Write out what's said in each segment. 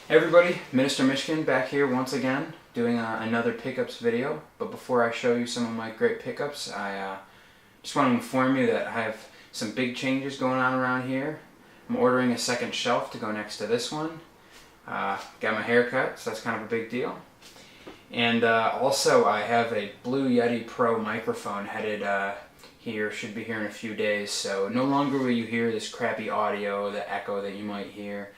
Hey everybody, Minister Mishkin back here once again doing another pickups video. But before I show you some of my great pickups, I just want to inform you that I have some big changes going on around here. I'm ordering a second shelf to go next to this one. Got my hair cut, so that's kind of a big deal. And also I have a Blue Yeti Pro microphone headed here, should be here in a few days. So no longer will you hear this crappy audio, the echo that you might hear.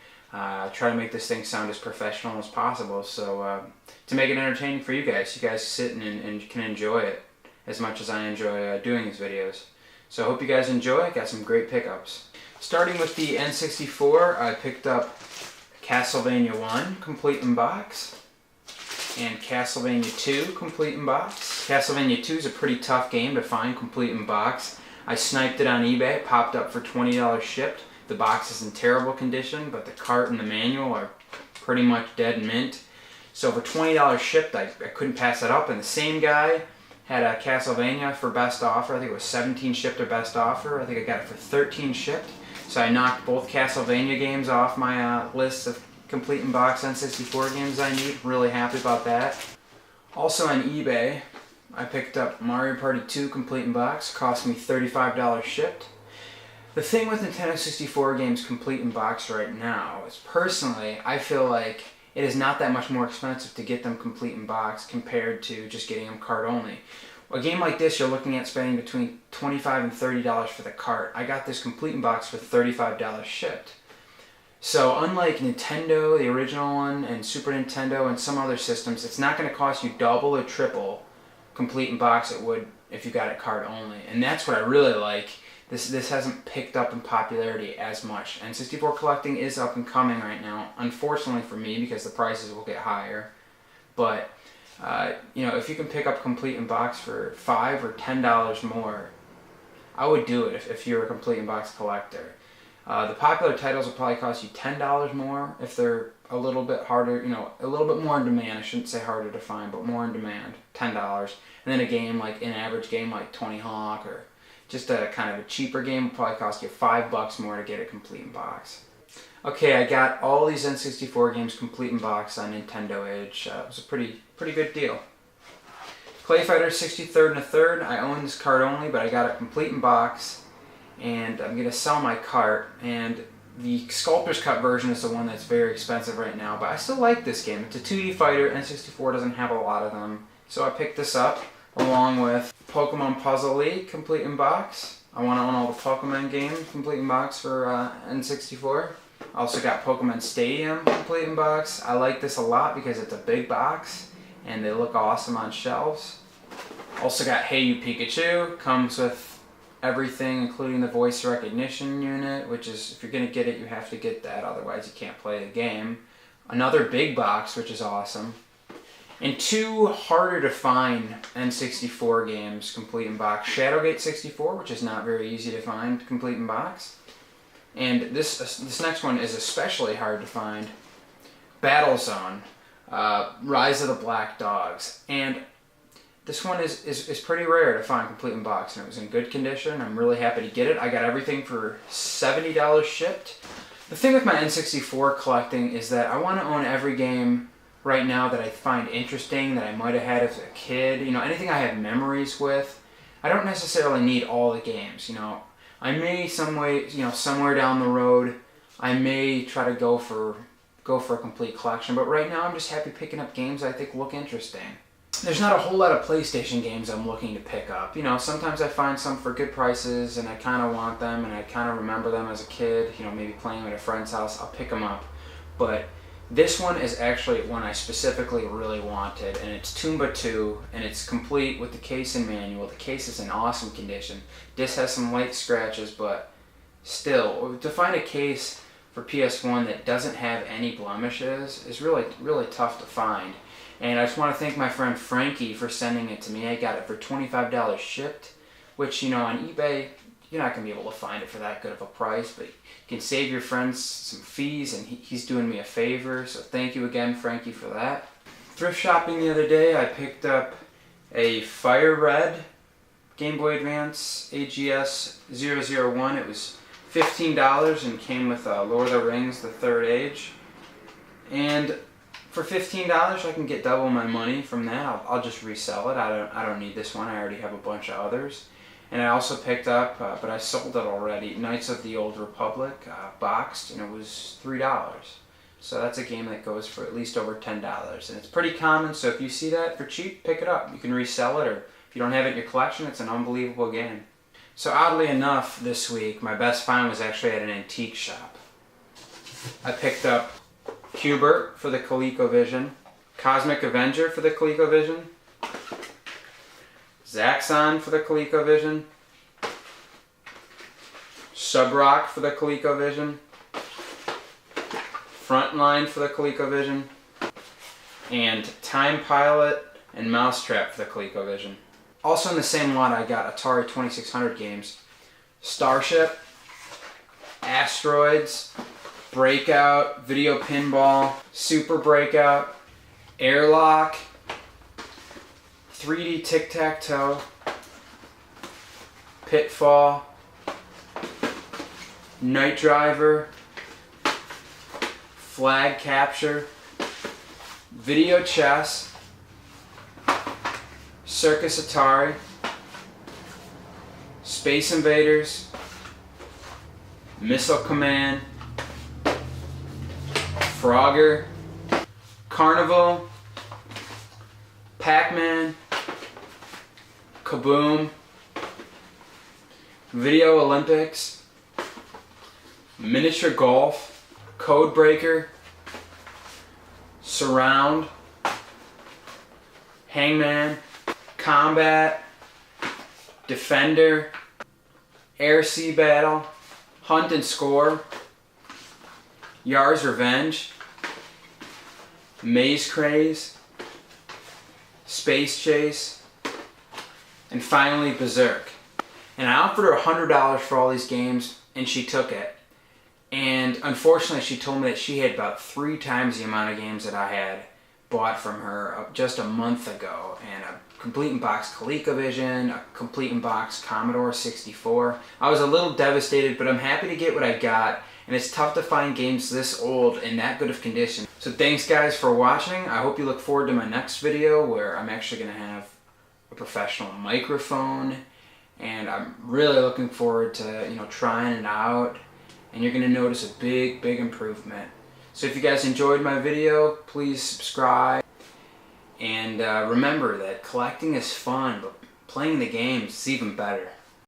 Try to make this thing sound as professional as possible, so to make it entertaining for you guys sit and can enjoy it as much as I enjoy doing these videos. So I hope you guys enjoy. Got some great pickups. Starting with the N64, I picked up Castlevania 1 complete in box and Castlevania 2 complete in box. Castlevania 2 is a pretty tough game to find complete in box. I sniped it on eBay, it popped up for $20 shipped. The box is in terrible condition, but the cart and the manual are pretty much dead mint. So for $20 shipped, I couldn't pass it up. And the same guy had a Castlevania for best offer. I think it was 17 shipped or best offer. I think I got it for 13 shipped. So I knocked both Castlevania games off my list of complete in box N64 games I need. Really happy about that. Also on eBay, I picked up Mario Party 2 complete in box. Cost me $35 shipped. The thing with Nintendo 64 games complete in box right now is, personally, I feel like it is not that much more expensive to get them complete in box compared to just getting them cart only. A game like this, you're looking at spending between $25 and $30 for the cart. I got this complete in box for $35 shipped. So unlike Nintendo, the original one, and Super Nintendo and some other systems, it's not going to cost you double or triple complete in box it would if you got it cart only. And that's what I really like. This hasn't picked up in popularity as much. N64 collecting is up and coming right now, unfortunately for me, because the prices will get higher. But if you can pick up complete in box for $5 or $10 more, I would do it if you're a complete in box collector. The popular titles will probably cost you $10 more if they're a little bit harder, a little bit more in demand. I shouldn't say harder to find, but more in demand, $10. And then a game like an average game like Tony Hawk or just a kind of a cheaper game will probably cost you $5 more to get it complete in box. Okay, I got all these N64 games complete in box on Nintendo Edge. It was a pretty good deal. Clay Fighter 63rd and a third. I own this cart only, but I got it complete in box, and I'm gonna sell my cart. And the Sculptor's Cut version is the one that's very expensive right now, but I still like this game. It's a 2D fighter. N64 doesn't have a lot of them, so I picked this up along with Pokemon Puzzle League complete in box. I want to own all the Pokemon games complete in box for N64. I also got Pokemon Stadium complete in box. I like this a lot because it's a big box and they look awesome on shelves. Also got Hey You Pikachu. Comes with everything including the voice recognition unit, which is, if you're going to get it, you have to get that, otherwise you can't play the game. Another big box, which is awesome. And two harder to find N64 games complete in box. Shadowgate 64, which is not very easy to find complete in box. And this next one is especially hard to find. Battlezone, Rise of the Black Dogs. And this one is pretty rare to find complete in box, and it was in good condition. I'm really happy to get it. I got everything for $70 shipped. The thing with my N64 collecting is that I want to own every game right now that I find interesting, that I might have had as a kid, anything I have memories with. I don't necessarily need all the games, I may somewhere down the road, I may try to go for a complete collection, but right now I'm just happy picking up games I think look interesting. There's not a whole lot of PlayStation games I'm looking to pick up. Sometimes I find some for good prices and I kind of want them and I kind of remember them as a kid, maybe playing them at a friend's house, I'll pick them up. But this one is actually one I specifically really wanted, and it's Tomba 2, and it's complete with the case and manual. The case is in awesome condition. This has some light scratches, but still, to find a case for PS1 that doesn't have any blemishes is really tough to find. And I just want to thank my friend Frankie for sending it to me. I got it for $25 shipped, which, on eBay, you're not going to be able to find it for that good of a price, but you can save your friends some fees, and he's doing me a favor, so thank you again, Frankie, for that. Thrift shopping the other day, I picked up a Fire Red Game Boy Advance AGS 001. It was $15 and came with Lord of the Rings, The Third Age. And for $15 I can get double my money from that. I'll just resell it. I don't need this one. I already have a bunch of others. And I also picked up, but I sold it already, Knights of the Old Republic, boxed, and it was $3. So that's a game that goes for at least over $10. And it's pretty common, so if you see that for cheap, pick it up. You can resell it, or if you don't have it in your collection, it's an unbelievable game. So oddly enough, this week, my best find was actually at an antique shop. I picked up Cubert for the ColecoVision, Cosmic Avenger for the ColecoVision, Zaxxon for the ColecoVision, Subrock for the ColecoVision, Frontline for the ColecoVision, and Time Pilot and Mousetrap for the ColecoVision. Also in the same lot I got Atari 2600 games, Starship, Asteroids, Breakout, Video Pinball, Super Breakout, Airlock, 3D Tic-Tac-Toe, Pitfall, Night Driver, Flag Capture, Video Chess, Circus Atari, Space Invaders, Missile Command, Frogger, Carnival, Pac-Man, Kaboom, Video Olympics, Miniature Golf, Codebreaker, Surround, Hangman, Combat, Defender, Air-Sea Battle, Hunt and Score, Yar's Revenge, Maze Craze, Space Chase, and finally Berserk. And I offered her $100 for all these games, and she took it. And unfortunately, she told me that she had about 3 times the amount of games that I had bought from her just a month ago. And a complete in box ColecoVision, a complete in box Commodore 64. I was a little devastated, but I'm happy to get what I got. And it's tough to find games this old in that good of condition. So thanks guys for watching. I hope you look forward to my next video where I'm actually going to have a professional microphone. And I'm really looking forward to trying it out. And you're going to notice a big improvement. So if you guys enjoyed my video, please subscribe. And remember that collecting is fun, but playing the games is even better.